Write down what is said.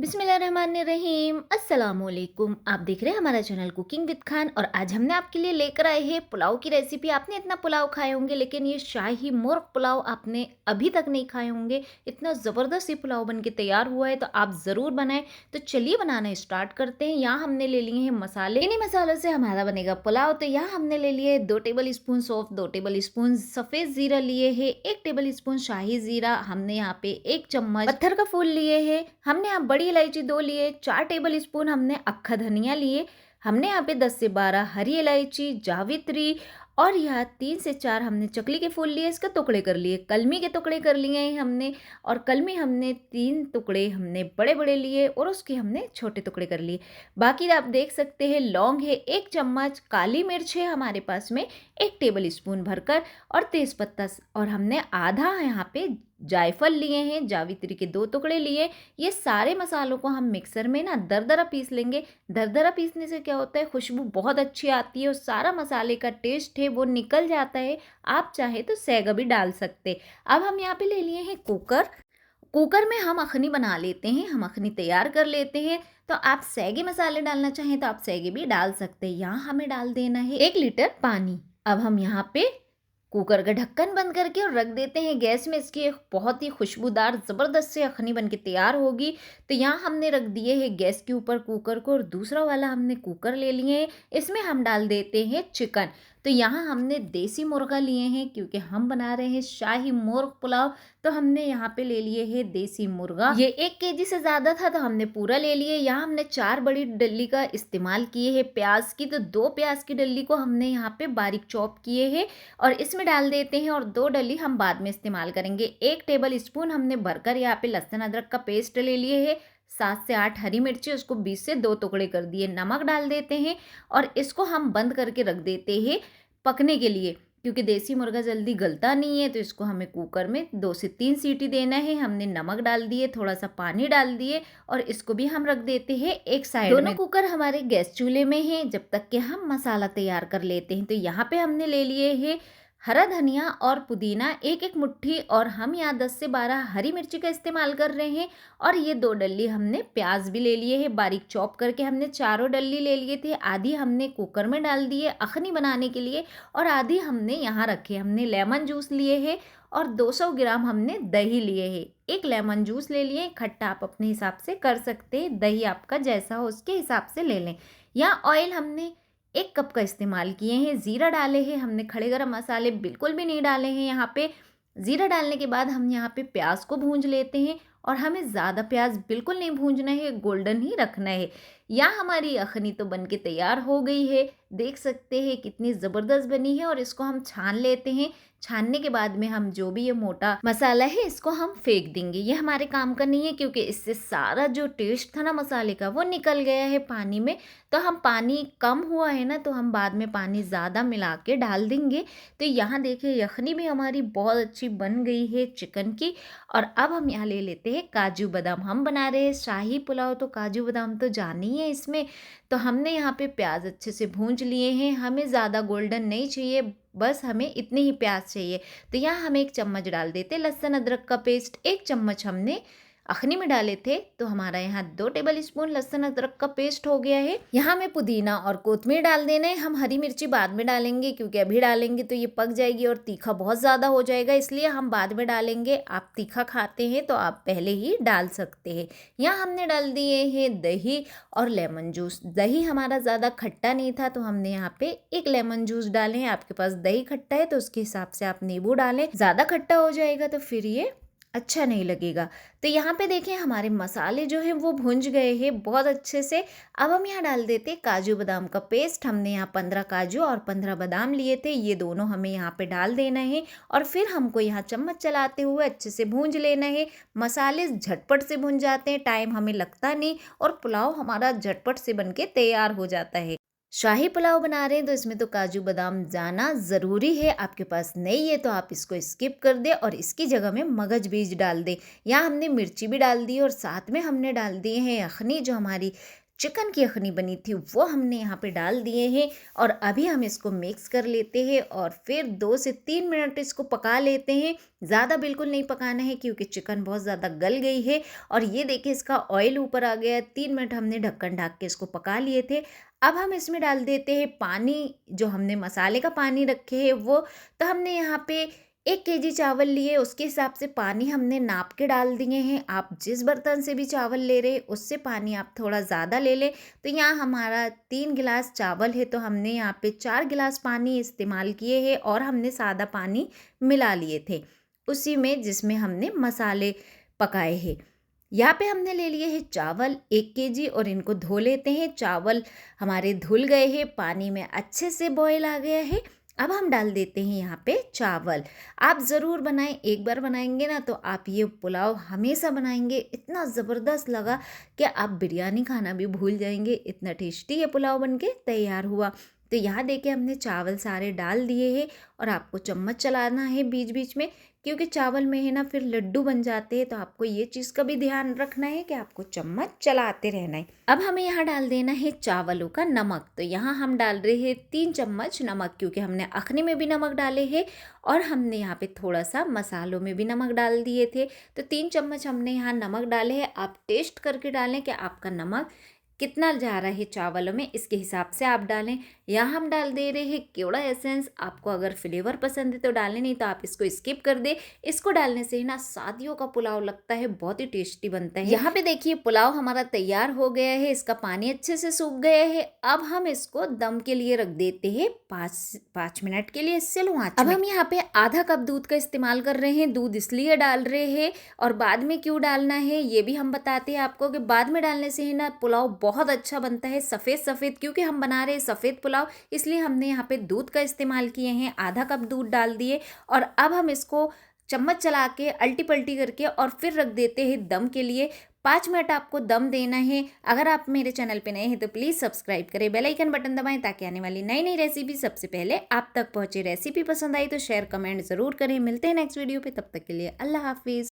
बिस्मिल्लाहिर्रहमानिर्रहीम अस्सलामुअलैकुम। आप देख रहे हैं हमारा चैनल कुकिंग विद खान और आज हमने आपके लिए लेकर आए हैं पुलाव की रेसिपी। आपने इतना पुलाव खाए होंगे लेकिन ये शाही मुर्ग पुलाव आपने अभी तक नहीं खाए होंगे। इतना ज़बरदस्त ये पुलाव बन के तैयार हुआ है तो आप ज़रूर बनाएं। तो चलिए बनाना स्टार्ट करते हैं। यहाँ हमने ले लिए हैं मसाले। इन्हीं मसालों से हमारा बनेगा पुलाव। तो यहाँ हमने ले लिए 2 टेबल स्पून सौंफ, 2 टेबल स्पून सफ़ेद ज़ीरा लिए है, 1 टेबल स्पून शाही ज़ीरा, हमने यहाँ पे 1 चम्मच पत्थर का फूल लिए है, हमने यहाँ बड़ी इलायची 2 लिए, 4 टेबल स्पून हमने अक्खा धनिया लिए, हमने यहाँ पे 10 से 12 हरी इलायची, जावित्री और यहाँ 3 से 4 हमने चकली के फूल लिए, इसके टुकड़े कर लिए, कलमी के टुकड़े कर लिए हैं हमने। और कलमी हमने 3 टुकड़े हमने बड़े बड़े लिए और उसके हमने छोटे टुकड़े कर लिए। बाकी आप देख सकते हैं लौंग है 1 चम्मच, काली मिर्च है हमारे पास में 1 टेबल स्पून भरकर और तेज़पत्ता और हमने आधा यहाँ पे जायफल लिए हैं, जावित्री के 2 टुकड़े लिए। ये सारे मसालों को हम मिक्सर में ना दरदरा पीस लेंगे। दरदरा पीसने से क्या होता है, खुशबू बहुत अच्छी आती है और सारा मसाले का टेस्ट है वो निकल जाता है। आप चाहे तो सेगा भी डाल सकते। अब हम यहाँ पे ले लिए हैं कुकर। कुकर में हम अखनी बना लेते हैं, हम अखनी तैयार कर लेते हैं। तो आप सेगे मसाले डालना चाहें तो आप सेगे भी डाल सकते हैं। यहाँ हमें डाल देना है 1 लीटर पानी। अब हम यहाँ पे कुकर का ढक्कन बंद करके और रख देते हैं गैस में। इसकी एक बहुत ही खुशबूदार ज़बरदस्त से अखनी बन के तैयार होगी। तो यहाँ हमने रख दिए है गैस के ऊपर कुकर को और दूसरा वाला हमने कुकर ले लिए हैं। इसमें हम डाल देते हैं चिकन। तो यहाँ हमने देसी मुर्गा लिए हैं क्योंकि हम बना रहे हैं शाही मुर्ग पुलाव। तो हमने यहाँ पे ले लिए है देसी मुर्गा। ये 1 केजी से ज़्यादा था तो हमने पूरा ले लिए। यहाँ हमने 4 बड़ी डल्ली का इस्तेमाल किए हैं प्याज की। तो 2 प्याज की डल्ली को हमने यहाँ पे बारीक चॉप किए हैं और इसमें डाल देते हैं और 2 डली हम बाद में इस्तेमाल करेंगे। 1 टेबल स्पून हमने भरकर यहाँ पे लहसुन अदरक का पेस्ट ले लिए है। 7 से 8 हरी मिर्ची, उसको 20 से 2 टुकड़े कर दिए। नमक डाल देते हैं और इसको हम बंद करके रख देते हैं पकने के लिए, क्योंकि देसी मुर्गा जल्दी गलता नहीं है। तो इसको हमें कुकर में 2 से 3 सीटी देना है। हमने नमक डाल दिए, थोड़ा सा पानी डाल दिए और इसको भी हम रख देते हैं एक साइड में। दोनों कुकर हमारे गैस चूल्हे में हैं जब तक कि हम मसाला तैयार कर लेते हैं। तो यहाँ पे हमने ले लिए है हरा धनिया और पुदीना 1-1 मुट्ठी और हम यहाँ 10 से 12 हरी मिर्ची का इस्तेमाल कर रहे हैं। और ये 2 डल्ली हमने प्याज भी ले लिए हैं बारीक चॉप करके। हमने चारों डल्ली ले लिए थे, आधी हमने कुकर में डाल दी है अखनी बनाने के लिए और आधी हमने यहाँ रखे। हमने लेमन जूस लिए है और 200 ग्राम हमने दही लिए है। 1 लेमन जूस ले लिए। खट्टा आप अपने हिसाब से कर सकते हैं, दही आपका जैसा हो उसके हिसाब से ले लें। यहाँ ऑयल हमने 1 कप का इस्तेमाल किए हैं। ज़ीरा डाले हैं हमने, खड़े गरम मसाले बिल्कुल भी नहीं डाले हैं यहाँ पे। ज़ीरा डालने के बाद हम यहाँ पे प्याज को भूंज लेते हैं और हमें ज़्यादा प्याज बिल्कुल नहीं भूंजना है, गोल्डन ही रखना है। यहाँ हमारी अखनी तो बन के तैयार हो गई है, देख सकते हैं कितनी ज़बरदस्त बनी है। और इसको हम छान लेते हैं। छानने के बाद में हम जो भी ये मोटा मसाला है इसको हम फेंक देंगे। ये हमारे काम का नहीं है क्योंकि इससे सारा जो टेस्ट था ना मसाले का वो निकल गया है पानी में। तो हम पानी कम हुआ है ना तो हम बाद में पानी ज़्यादा मिला के डाल देंगे। तो यहाँ देखिए यखनी भी हमारी बहुत अच्छी बन गई है चिकन की। और अब हम यहाँ ले लेते हैं काजू बादाम। हम बना रहे हैं शाही पुलाव तो काजू बादाम तो जानी ही है इसमें। तो हमने यहाँ पे प्याज अच्छे से भूंज लिए हैं। हमें ज़्यादा गोल्डन नहीं चाहिए, बस हमें इतने ही प्याज चाहिए। तो यहाँ हम 1 चम्मच डाल देते लहसुन अदरक का पेस्ट। 1 चम्मच हमने अखनी में डाले थे तो हमारा यहाँ 2 टेबल स्पून लहसुन अदरक का पेस्ट हो गया है। यहाँ हमें पुदीना और कोतमीर डाल देना है। हम हरी मिर्ची बाद में डालेंगे क्योंकि अभी डालेंगे तो ये पक जाएगी और तीखा बहुत ज़्यादा हो जाएगा, इसलिए हम बाद में डालेंगे। आप तीखा खाते हैं तो आप पहले ही डाल सकते हैं। यहाँ हमने डाल दिए हैं दही और लेमन जूस। दही हमारा ज़्यादा खट्टा नहीं था तो हमने यहाँ पे 1 लेमन जूस डाले हैं। आपके पास दही खट्टा है तो उसके हिसाब से आप नींबू डालें। ज़्यादा खट्टा हो जाएगा तो फिर ये अच्छा नहीं लगेगा। तो यहाँ पे देखें हमारे मसाले जो हैं वो भुंज गए हैं बहुत अच्छे से। अब हम यहाँ डाल देते काजू बादाम का पेस्ट। हमने यहाँ 15 काजू और 15 बादाम लिए थे, ये दोनों हमें यहाँ पे डाल देना है और फिर हमको यहाँ चम्मच चलाते हुए अच्छे से भूंज लेना है। मसाले झटपट से भुन जाते हैं, टाइम हमें लगता नहीं और पुलाव हमारा झटपट से बन के तैयार हो जाता है। शाही पुलाव बना रहे हैं तो इसमें तो काजू बादाम जाना ज़रूरी है। आपके पास नहीं है तो आप इसको स्किप कर दें और इसकी जगह में मगज बीज डाल दें। यहाँ हमने मिर्ची भी डाल दी और साथ में हमने डाल दिए हैं अखनी जो हमारी चिकन की यखनी बनी थी वो हमने यहाँ पे डाल दिए हैं और अभी हम इसको मिक्स कर लेते हैं और फिर 2 से 3 मिनट इसको पका लेते हैं। ज़्यादा बिल्कुल नहीं पकाना है क्योंकि चिकन बहुत ज़्यादा गल गई है और ये देखिए इसका ऑयल ऊपर आ गया है। 3 मिनट हमने ढक्कन ढक के इसको पका लिए थे। अब हम इसमें डाल देते हैं पानी, जो हमने मसाले का पानी रखे है वो। तो हमने यहाँ पे 1 केजी चावल लिए, उसके हिसाब से पानी हमने नाप के डाल दिए हैं। आप जिस बर्तन से भी चावल ले रहे हैं उससे पानी आप थोड़ा ज़्यादा ले लें। तो यहाँ हमारा 3 गिलास चावल है तो हमने यहाँ पे 4 गिलास पानी इस्तेमाल किए हैं और हमने सादा पानी मिला लिए थे उसी में जिसमें हमने मसाले पकाए हैं। यहाँ पे हमने ले लिए हैं चावल 1 केजी और इनको धो लेते हैं। चावल हमारे धुल गए हैं, पानी में अच्छे से बॉयल आ गया है। अब हम डाल देते हैं यहाँ पे चावल। आप ज़रूर बनाएं, एक बार बनाएंगे ना तो आप ये पुलाव हमेशा बनाएंगे। इतना ज़बरदस्त लगा कि आप बिरयानी खाना भी भूल जाएंगे, इतना टेस्टी ये पुलाव बनके तैयार हुआ। तो यहाँ देखिए हमने चावल सारे डाल दिए हैं और आपको चम्मच चलाना है बीच बीच में, क्योंकि चावल में है ना फिर लड्डू बन जाते हैं। तो आपको ये चीज़ का भी ध्यान रखना है कि आपको चम्मच चलाते रहना है। अब हमें यहाँ डाल देना है चावलों का नमक। तो यहाँ हम डाल रहे हैं 3 चम्मच नमक, क्योंकि हमने अखनी में भी नमक डाले हैं और हमने यहाँ पे थोड़ा सा मसालों में भी नमक डाल दिए थे। तो 3 चम्मच हमने यहाँ नमक डाले हैं। आप टेस्ट करके डालें कि आपका नमक कितना जा रहा है चावलों में, इसके हिसाब से आप डालें। यहाँ हम डाल दे रहे हैं केवड़ा एसेंस। आपको अगर फ्लेवर पसंद है तो डालें, नहीं तो आप इसको स्किप कर दे। इसको डालने से ना शादियों का पुलाव लगता है, बहुत ही टेस्टी बनता है। यहाँ पे देखिए पुलाव हमारा तैयार हो गया है, इसका पानी अच्छे से सूख गया है। अब हम इसको दम के लिए रख देते हैं 5 मिनट के लिए स्लो आंच में। अब हम यहाँ पे आधा कप दूध का इस्तेमाल कर रहे हैं। दूध इसलिए डाल रहे हैं और बाद में क्यों डालना है ये भी हम बताते हैं आपको, कि बाद में डालने से ही ना पुलाव बहुत अच्छा बनता है सफ़ेद, क्योंकि हम बना रहे हैं सफ़ेद पुलाव, इसलिए हमने यहाँ पे दूध का इस्तेमाल किए हैं। आधा कप दूध डाल दिए और अब हम इसको चम्मच चला के अल्टी पल्टी करके और फिर रख देते हैं दम के लिए। 5 मिनट आपको दम देना है। अगर आप मेरे चैनल पे नए हैं तो प्लीज़ सब्सक्राइब करें, बेल आइकन बटन दबाएं ताकि आने वाली नई नई रेसिपी सबसे पहले आप तक पहुंचे। रेसिपी पसंद आई तो शेयर कमेंट ज़रूर करें। मिलते हैं नेक्स्ट वीडियो पे, तब तक के लिए अल्लाह हाफिज़।